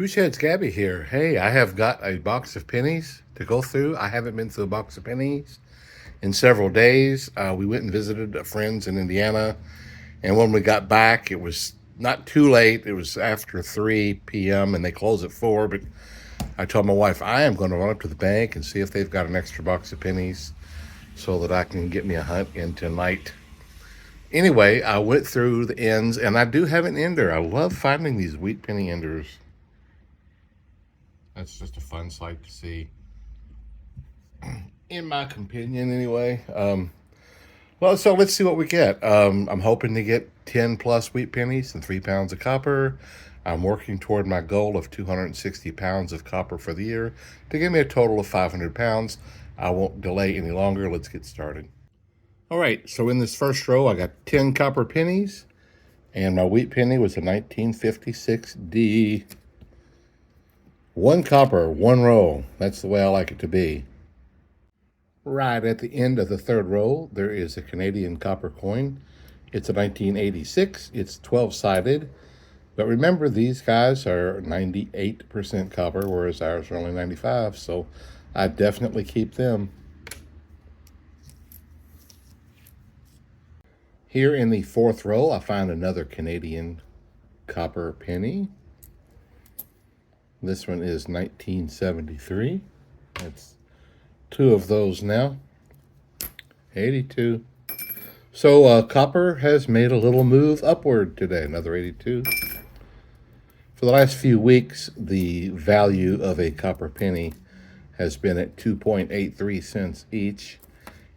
It's Gabby here. Hey, I have got a box of pennies to go through. I haven't been through a box of pennies in several days. We went and visited friends in Indiana, and when we got back, it was not too late. It was after 3 p.m., and they close at 4. But I told my wife, I am going to run up to the bank and see if they've got an extra box of pennies so that I can get me a hunt in tonight. Anyway, I went through the ends, and I do have an ender. I love finding these wheat penny enders. That's just a fun sight to see, in my opinion, anyway. Well, so let's see what we get. I'm hoping to get 10 plus wheat pennies and 3 pounds of copper. I'm working toward my goal of 260 pounds of copper for the year to give me a total of 500 pounds. I won't delay any longer. Let's get started. All right, so in this first row, I got 10 copper pennies, and my wheat penny was a 1956D. One copper, one roll. That's the way I like it to be. Right at the end of the third row, there is a Canadian copper coin. It's a 1986. It's 12-sided. But remember, these guys are 98% copper, whereas ours are only 95. So I definitely keep them. Here in the fourth row, I find another Canadian copper penny. This one is 1973. That's two of those now. 82. So copper has made a little move upward today, another 82. For the last few weeks, the value of a copper penny has been at 2.83 cents each.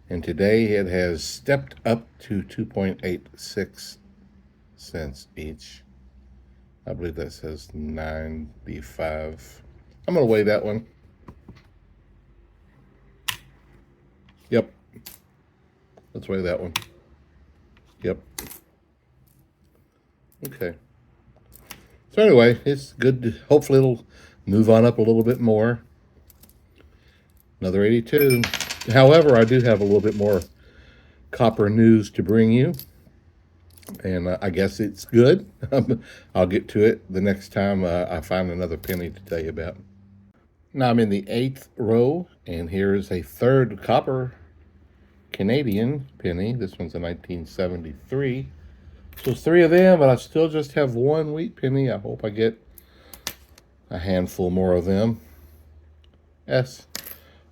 And today it has stepped up to 2.86 cents each. I believe that says 95. I'm going to weigh that one. Yep. Let's weigh that one. Yep. Okay. So anyway, it's good. Hopefully it'll move on up a little bit more. Another 82. However, I do have a little bit more copper news to bring you. And I guess it's good. I'll get to it the next time I find another penny to tell you about. Now I'm in the eighth row, and here is a third copper Canadian penny. This one's a 1973. So it's three of them, but I still just have one wheat penny. I hope I get a handful more of them. Yes.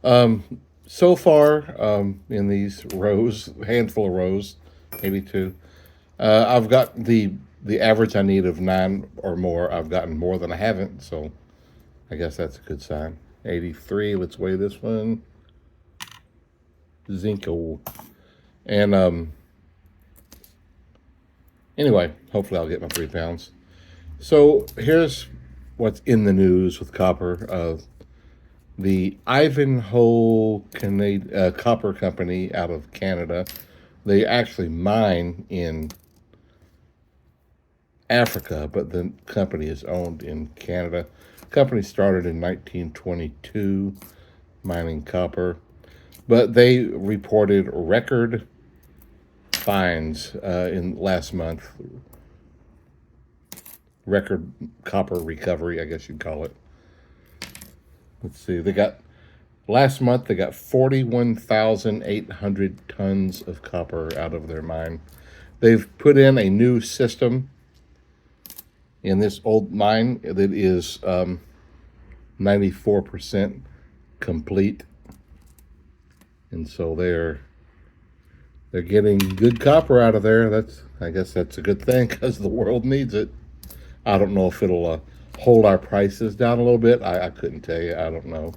So far, in these rows, handful of rows, maybe two, I've got the average I need of 9 or more. I've gotten more than I haven't, so I guess that's a good sign. 83, let's weigh this one. Zinco. And anyway, hopefully I'll get my 3 pounds. So here's what's in the news with copper. The Ivanhoe Copper Company out of Canada, they actually mine in Africa, but the company is owned in Canada. The company started in 1922, mining copper, but they reported record finds in last month. Record copper recovery, I guess you'd call it. Let's see, last month they got 41,800 tons of copper out of their mine. They've put in a new system in this old mine that is 94% complete. And so they're getting good copper out of there. I guess that's a good thing because the world needs it. I don't know if it'll hold our prices down a little bit. I couldn't tell you. I don't know.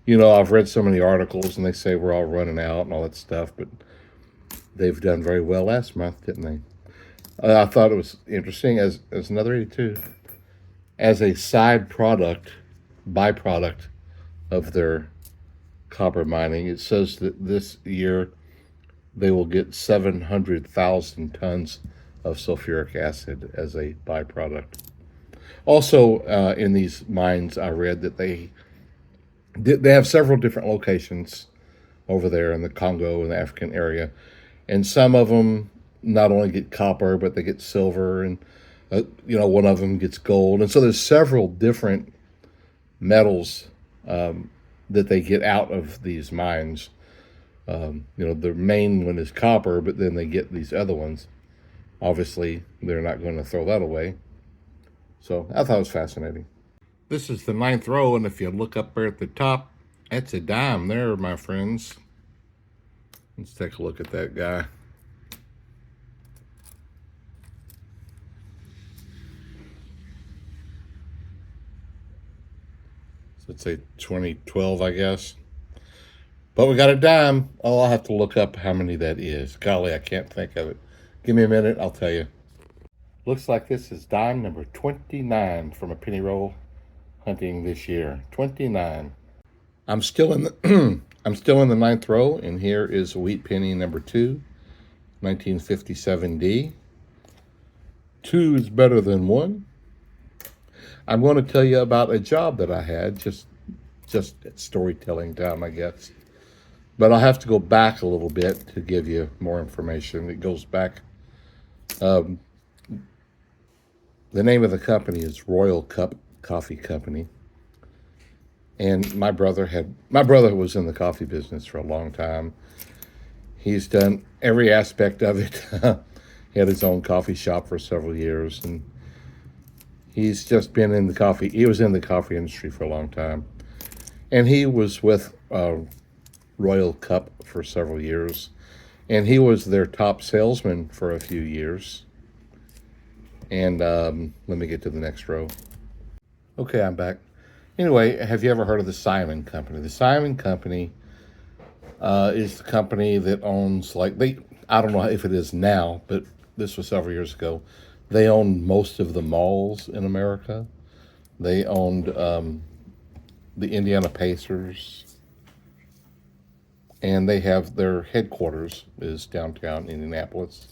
You know, I've read so many articles and they say we're all running out and all that stuff, but they've done very well last month, didn't they? I thought it was interesting as another 82, as a byproduct of their copper mining. It says that this year they will get 700,000 tons of sulfuric acid as a byproduct. Also, in these mines, I read that they have several different locations over there in the Congo and the African area, and some of them not only get copper, but they get silver and One of them gets gold, and so there's several different metals that they get out of these mines. The main one is copper, but then they get these other ones. Obviously, they're not going to throw that away. So I thought it was fascinating. This is the ninth row, and if you look up there at the top, that's a dime there, my friends. Let's take a look at that guy. So let's say 2012, I guess. But we got a dime. Oh, I'll have to look up how many that is. Golly, I can't think of it. Give me a minute, I'll tell you. Looks like this is dime number 29 from a penny roll hunting this year. 29. I'm still in the I'm still in the ninth row, and here is wheat penny number 2, 1957D. 2 is better than 1. I'm going to tell you about a job that I had, just storytelling time, I guess. But I'll have to go back a little bit to give you more information. It goes back. The name of the company is Royal Cup Coffee Company. And my brother was in the coffee business for a long time. He's done every aspect of it. He had his own coffee shop for several years, and he's just been in the coffee. He was in the coffee industry for a long time, and he was with Royal Cup for several years, and he was their top salesman for a few years. And let me get to the next row. Okay, I'm back. Anyway, have you ever heard of the Simon Company? The Simon Company is the company that owns, I don't know if it is now, but this was several years ago. They owned most of the malls in America. They owned the Indiana Pacers, and they have their headquarters is downtown Indianapolis.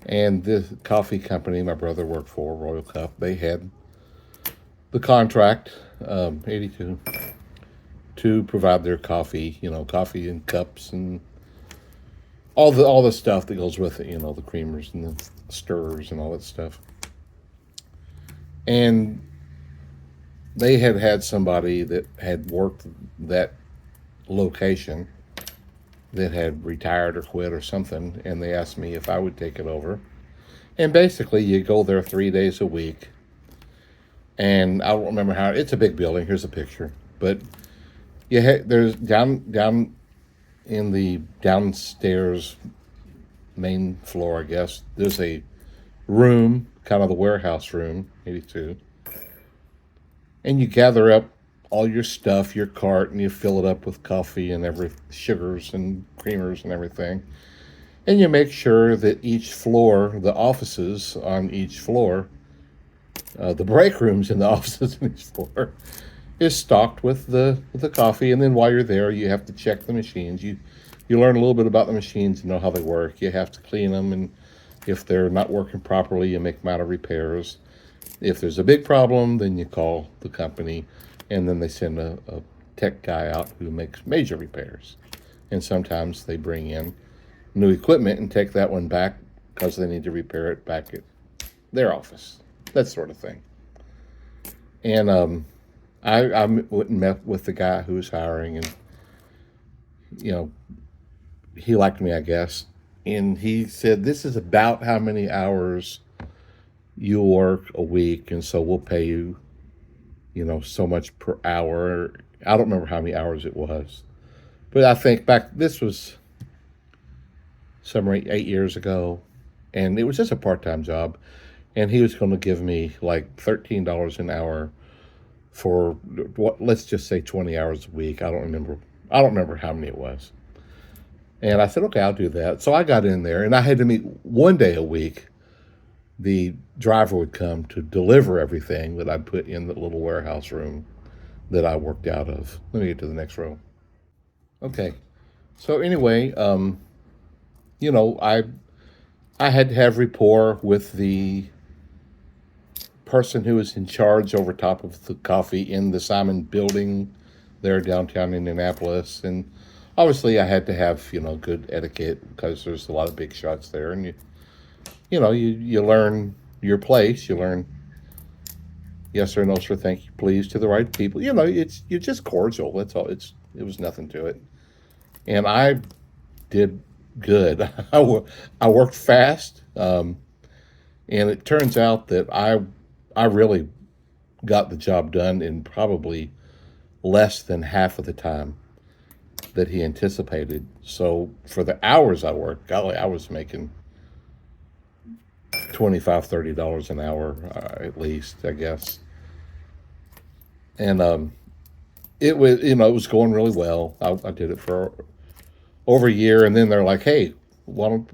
And this coffee company my brother worked for, Royal Cup, they had the contract, 82, to provide their coffee, coffee in cups and all the stuff that goes with it, the creamers and the stirrers and all that stuff. And they had somebody that had worked that location that had retired or quit or something, and they asked me if I would take it over. And basically, you go there 3 days a week, and I don't remember how. It's a big building. Here's a picture, but there's down in the downstairs main floor, I guess. There's a room, kind of the warehouse room, 82, and you gather up all your stuff, your cart, and you fill it up with coffee and sugars and creamers and everything. And you make sure that each floor, the offices on each floor, the break rooms in the offices on each floor, is stocked with the coffee. And then while you're there, you have to check the machines. You learn a little bit about the machines and know how they work. You have to clean them, and if they're not working properly, you make minor repairs. If there's a big problem, then you call the company, and then they send a tech guy out who makes major repairs. And sometimes they bring in new equipment and take that one back because they need to repair it back at their office, that sort of thing. And I went and met with the guy who was hiring, and he liked me, I guess. And he said, this is about how many hours you work a week, and so we'll pay you, so much per hour. I don't remember how many hours it was, but I think this was 7 or 8 years ago, and it was just a part-time job, and he was going to give me like $13 an hour for let's just say 20 hours a week. I don't remember how many it was. And I said, okay, I'll do that. So I got in there, and I had to meet one day a week. The driver would come to deliver everything that I put in the little warehouse room that I worked out of. Let me get to the next row. Okay. So anyway, I had to have rapport with the person who was in charge over top of the coffee in the Simon building there downtown Indianapolis. And obviously I had to have, good etiquette because there's a lot of big shots there. And you learn your place. You learn yes or no, sir, thank you, please to the right people. You know, you're just cordial. That's all. It was nothing to it, and I did good. I worked fast, and it turns out that I really got the job done in probably less than half of the time that he anticipated. So for the hours I worked, golly, I was making 25, $30 an hour at least, I guess. And it was, you know, it was going really well. I did it for over a year, and then they're like, "Hey, will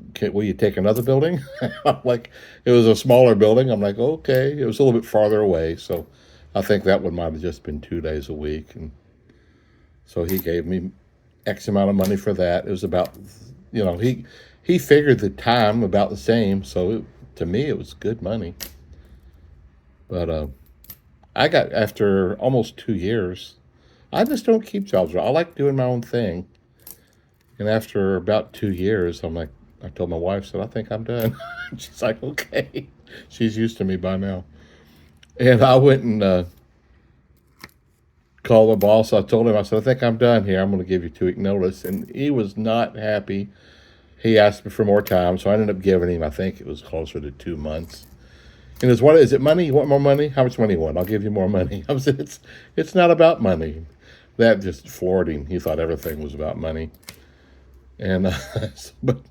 you take another building?" I'm like, it was a smaller building. I'm like, okay. It was a little bit farther away, so I think that one might have just been 2 days a week, and so he gave me X amount of money for that. It was about, you know, he figured the time about the same, so to me it was good money. But I got after almost 2 years. I just don't keep jobs. I like doing my own thing. And after about 2 years, I told my wife, said, I think I'm done. She's like, okay. She's used to me by now. And I went and called the boss. I told him, I said, I think I'm done here. I'm going to give you 2 week notice. And he was not happy. He asked me for more time. So I ended up giving him, I think it was closer to 2 months. And it's what is it money? You want more money? How much money you want? I'll give you more money. I said, it's not about money. That just floored him. He thought everything was about money. And but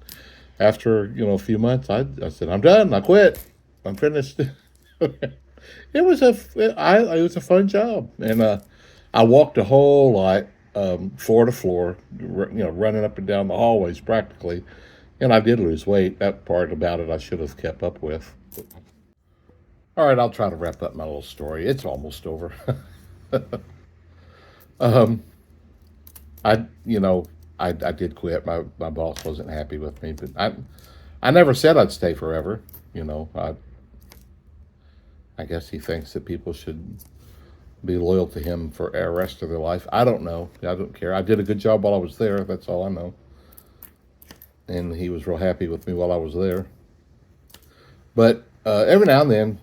after a few months, I said I'm done. I quit. I'm finished. It was a fun job, and I walked a whole lot, floor to floor, running up and down the hallways practically, and I did lose weight. That part about it I should have kept up with. All right, I'll try to wrap up my little story. It's almost over. um, I you know I did quit. My boss wasn't happy with me, but I never said I'd stay forever. I guess he thinks that people should be loyal to him for the rest of their life. I don't know. I don't care. I did a good job while I was there. That's all I know. And he was real happy with me while I was there. But every now and then,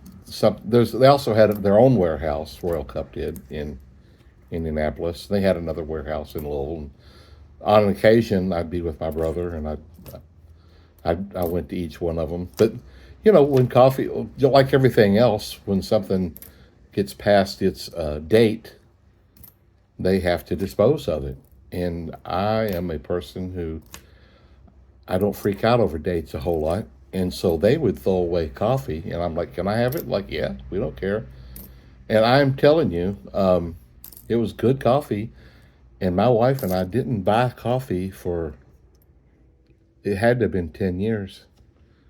they also had their own warehouse. Royal Cup did in Indianapolis. They had another warehouse in Louisville. And on an occasion, I'd be with my brother, and I went to each one of them. But when coffee, like everything else, when something gets past its date, they have to dispose of it. And I am a person who I don't freak out over dates a whole lot. And so they would throw away coffee, and I'm like, "Can I have it?" Like, yeah, we don't care. And I'm telling you, it was good coffee. And my wife and I didn't buy coffee for, it had to have been 10 years.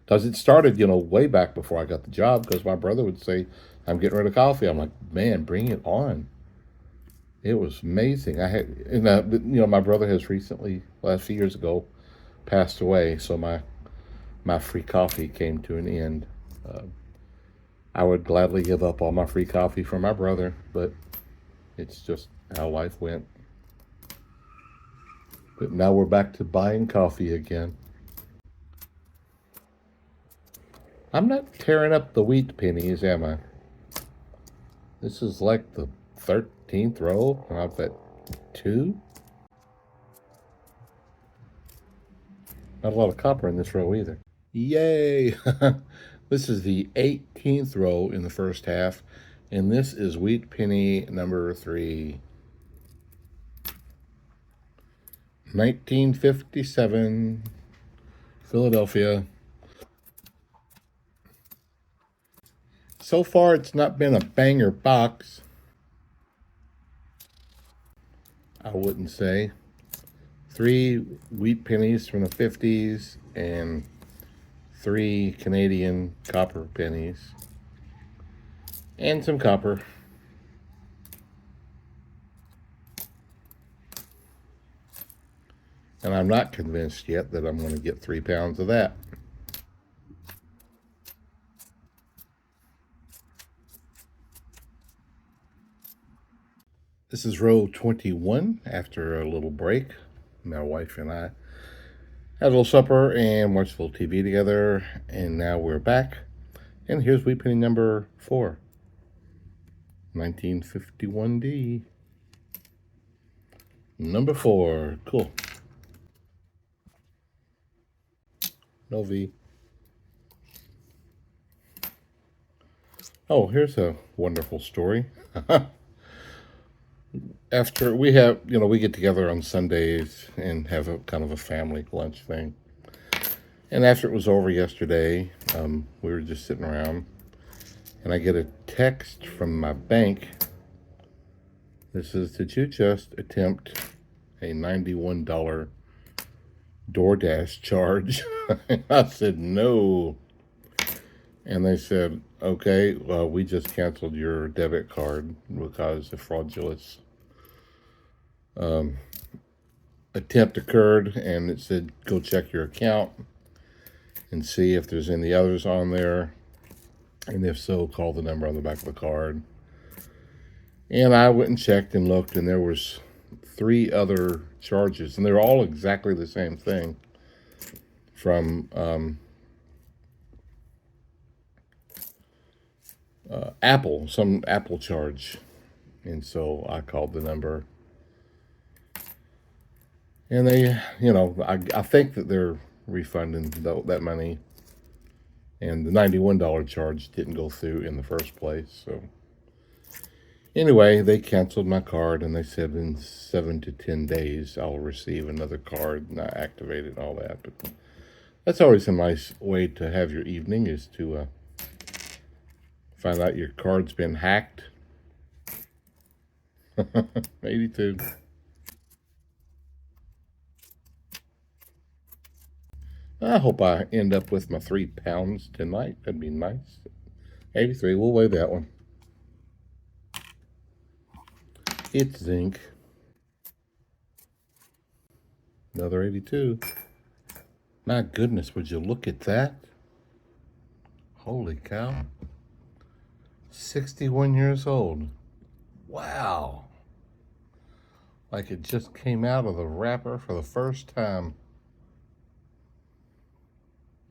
Because it started, way back before I got the job, because my brother would say, I'm getting rid of coffee. I'm like, man, bring it on. It was amazing. My brother has recently, last few years ago, passed away. So my free coffee came to an end. I would gladly give up all my free coffee for my brother, but it's just how life went. But now we're back to buying coffee again. I'm not tearing up the wheat pennies, am I? This is like the 13th row, and I've got two. Not a lot of copper in this row either. Yay! This is the 18th row in the first half, and this is wheat penny number 3. 1957, Philadelphia. So far, it's not been a banger box. I wouldn't say. 3 wheat pennies from the 50s and 3 Canadian copper pennies. And some copper. And I'm not convinced yet that I'm going to get 3 pounds of that. This is row 21 after a little break. My wife and I had a little supper and watched a little TV together, and now we're back. And here's wheat penny number 4. 1951D. Number 4. Cool. No V. Oh, here's a wonderful story. After we have, we get together on Sundays and have a kind of a family lunch thing. And after it was over yesterday, we were just sitting around, and I get a text from my bank. This is, did you just attempt a $91 DoorDash charge? I said, no. And they said, okay, well, we just canceled your debit card because a fraudulent attempt occurred, and it said, go check your account and see if there's any others on there. And if so, call the number on the back of the card. And I went and checked and looked, and there was 3 other charges, and they were all exactly the same thing from Apple, some Apple charge. And so I called the number, and they, I think that they're refunding that money, and the $91 charge didn't go through in the first place. So anyway, they canceled my card, and they said in 7 to 10 days I'll receive another card, and I activated all that. But that's always a nice way to have your evening, is to find out your card's been hacked. 82. I hope I end up with my 3 pounds tonight. That'd be nice. 83, we'll weigh that one. It's zinc. Another 82. My goodness, would you look at that? Holy cow. 61 years old. Wow. Like it just came out of the wrapper for the first time.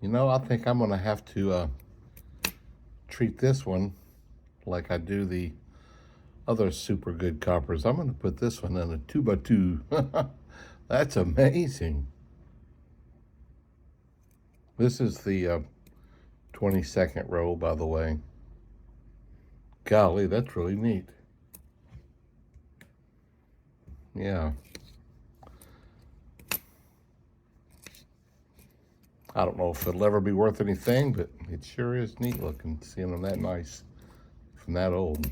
I think I'm going to have to treat this one like I do the other super good coppers. I'm going to put this one in a 2x2. That's amazing. This is the 22nd row, by the way. Golly, that's really neat. Yeah. I don't know if it'll ever be worth anything, but it sure is neat looking, seeing them that nice from that old.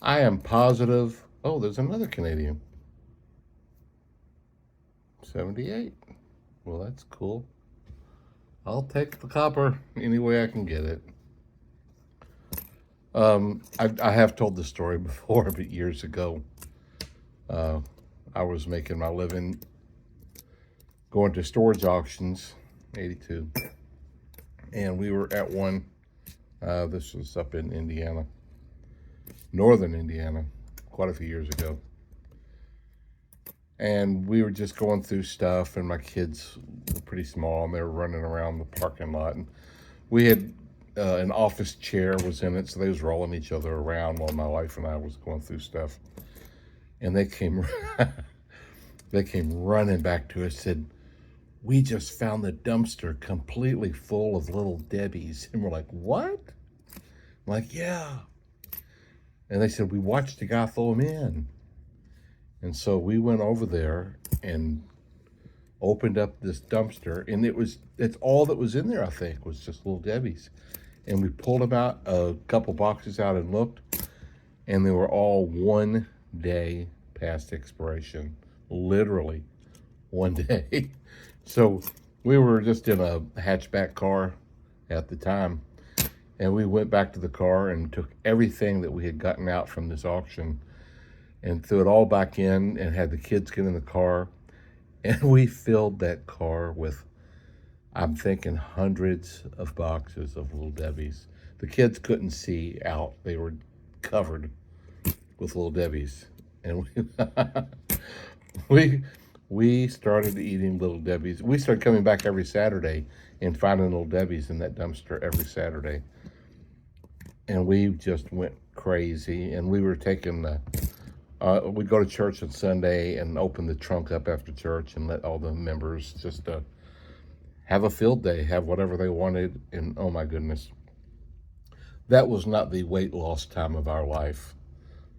I am positive. Oh, there's another Canadian. 78. Well, that's cool. I'll take the copper any way I can get it. I have told the story before, but years ago, I was making my living going to storage auctions, 82. And we were at one, this was up in Indiana, northern Indiana, quite a few years ago. And we were just going through stuff, and my kids were pretty small, and they were running around the parking lot. And we had an office chair was in it, so they was rolling each other around while my wife and I was going through stuff. And they came, they came running back to us, said, we just found the dumpster completely full of Little Debbies. And we're like, what? I'm like, yeah. And they said, we watched the guy throw them in. And so we went over there and opened up this dumpster, and it's all that was in there, I think, was just Little Debbies. And we pulled them out, a couple boxes out, and looked, and they were all 1 day past expiration, literally 1 day. So we were just in a hatchback car at the time, and we went back to the car and took everything that we had gotten out from this auction and threw it all back in and had the kids get in the car. And we filled that car with, I'm thinking, hundreds of boxes of Little Debbies. The kids couldn't see out. They were covered with Little Debbies. And we We started eating Little Debbie's. We started coming back every Saturday and finding Little Debbie's in that dumpster every Saturday. And we just went crazy. And we were taking we'd go to church on Sunday and open the trunk up after church and let all the members just have a field day, have whatever they wanted. And oh my goodness, that was not the weight loss time of our life.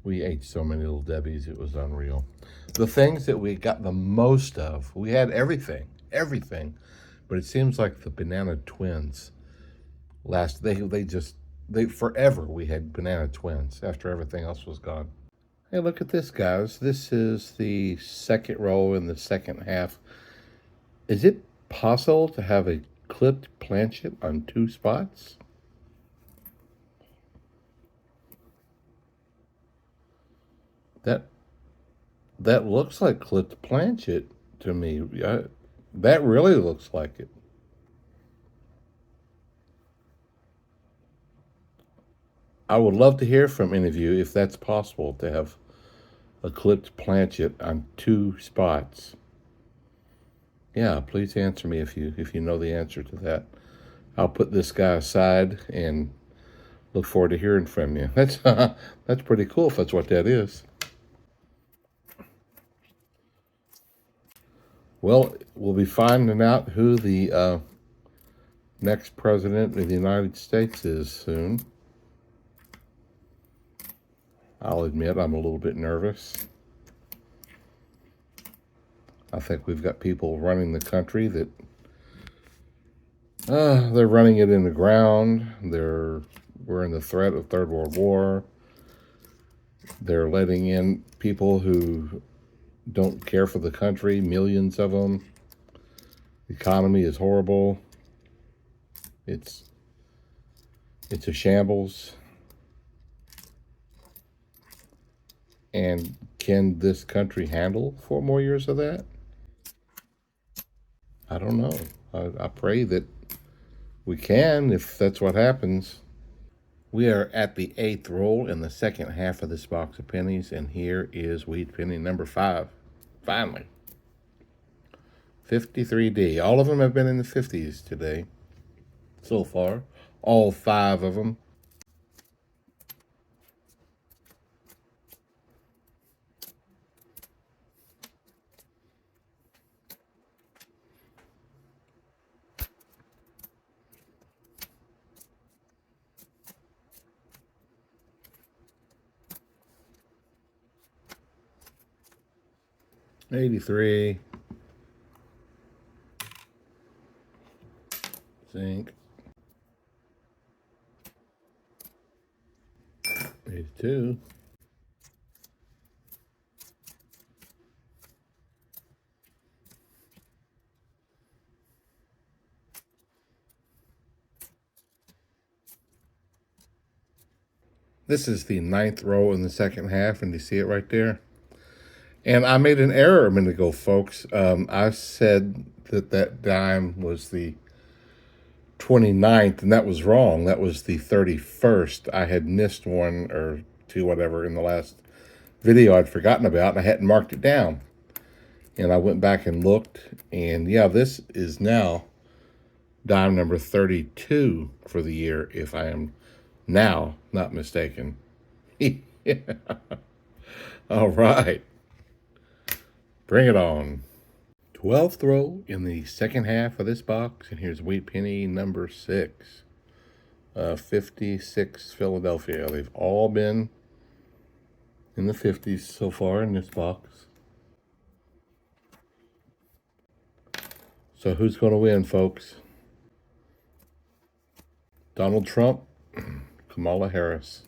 We ate so many Little Debbie's, it was unreal. The things that we got the most of, we had everything. But it seems like the banana twins they forever we had banana twins after everything else was gone. Hey, look at this, guys. This is the second row in the second half. Is it possible to have a clipped planchet on two spots? That that looks like clipped planchet to me. That really looks like it. I would love to hear from any of you if that's possible to have a clipped planchet on two spots. Yeah, please answer me if you know the answer to that. I'll put this guy aside and look forward to hearing from you. That's pretty cool if that's what that is. Well, we'll be finding out who the next president of the United States is soon. I'll admit I'm a little bit nervous. I think we've got people running the country that they're running it in the ground. We're in the threat of Third World War. They're letting in people who don't care for the country, millions of them. The economy is horrible. It's a shambles. And can this country handle 4 more years of that? I don't know. I pray that we can if that's what happens. We are at the 8th roll in the second half of this box of pennies, and here is wheat penny number 5. Finally. 53D. All of them have been in the 50s today so far. All 5 of them. $83. Zinc. $82. This is the 9th row in the second half, and you see it right there. And I made an error a minute ago, folks. I said that dime was the 29th, and that was wrong. That was the 31st. I had missed one or two, whatever, in the last video I'd forgotten about, and I hadn't marked it down. And I went back and looked, and yeah, this is now dime number 32 for the year, if I am now not mistaken. All right. Bring it on. 12th row in the second half of this box, and here's wheat penny number 6. 56 Philadelphia. They've all been in the 50s so far in this box. So who's going to win, folks? Donald Trump, Kamala Harris.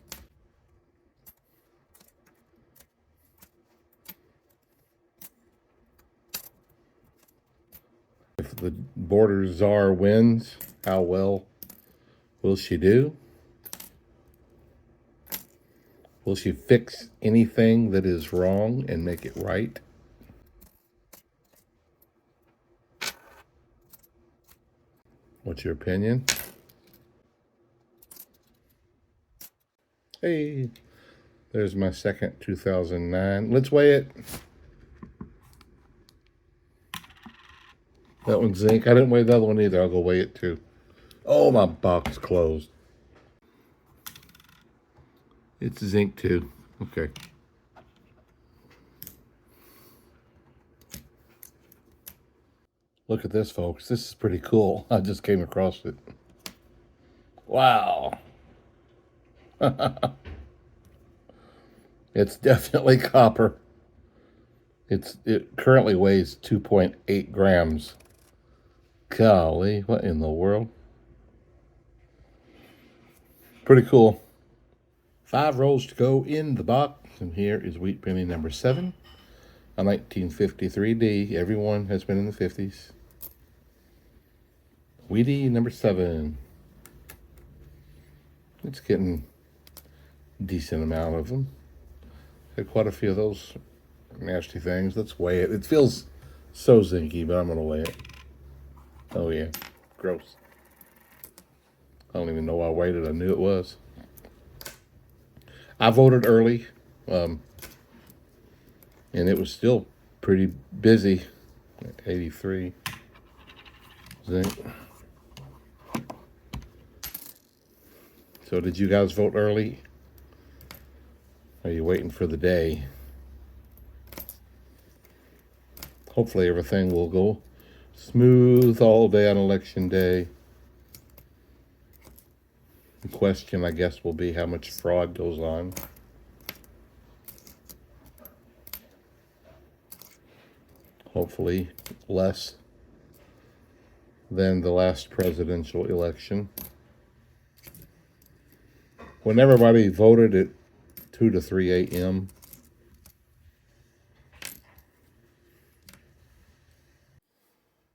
If the border czar wins, how well will she do? Will she fix anything that is wrong and make it right? What's your opinion? Hey, there's my second 2009. Let's weigh it. That one's zinc. I didn't weigh the other one either. I'll go weigh it too. Oh, my box closed. It's zinc too. Okay. Look at this, folks. This is pretty cool. I just came across it. Wow. It's definitely copper. It currently weighs 2.8 grams. Golly, what in the world? Pretty cool. 5 rolls to go in the box, and here is wheat penny number 7, a 1953D. Everyone has been in the 50s. Wheatie number 7. It's getting a decent amount of them. Had quite a few of those nasty things. Let's weigh it. It feels so zinky, but I'm going to weigh it. Oh, yeah. Gross. I don't even know why I weighed it. I knew it was. I voted early, and it was still pretty busy. 83 zinc. So did you guys vote early? Are you waiting for the day? Hopefully everything will go smooth all day on election day. The question, I guess, will be how much fraud goes on. Hopefully less than the last presidential election, when everybody voted at 2 to 3 a.m.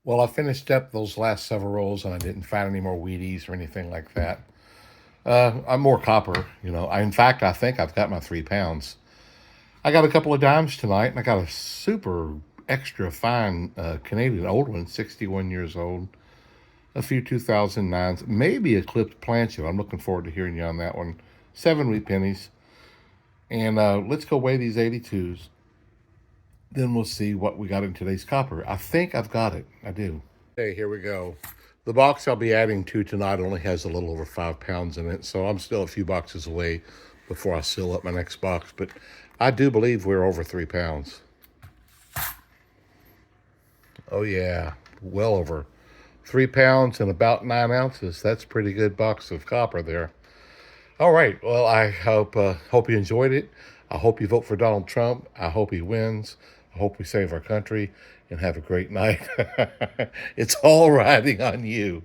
Well, I finished up those last several rolls, and I didn't find any more Wheaties or anything like that. I'm more copper, you know. In fact, I think I've got my 3 pounds. I got a couple of dimes tonight, and I got a super extra fine Canadian old one, 61 years old. A few 2009s, maybe a clipped plancho. I'm looking forward to hearing you on that one. 7 wheat pennies. And let's go weigh these 82s. Then we'll see what we got in today's copper. I think I've got it. I do. Okay, here we go. The box I'll be adding to tonight only has a little over 5 pounds in it, so I'm still a few boxes away before I seal up my next box. But I do believe we're over 3 pounds. Oh, yeah. Well over 3 pounds and about 9 ounces. That's a pretty good box of copper there. All right. Well, I hope you enjoyed it. I hope you vote for Donald Trump. I hope he wins. I hope we save our country and have a great night. It's all riding on you.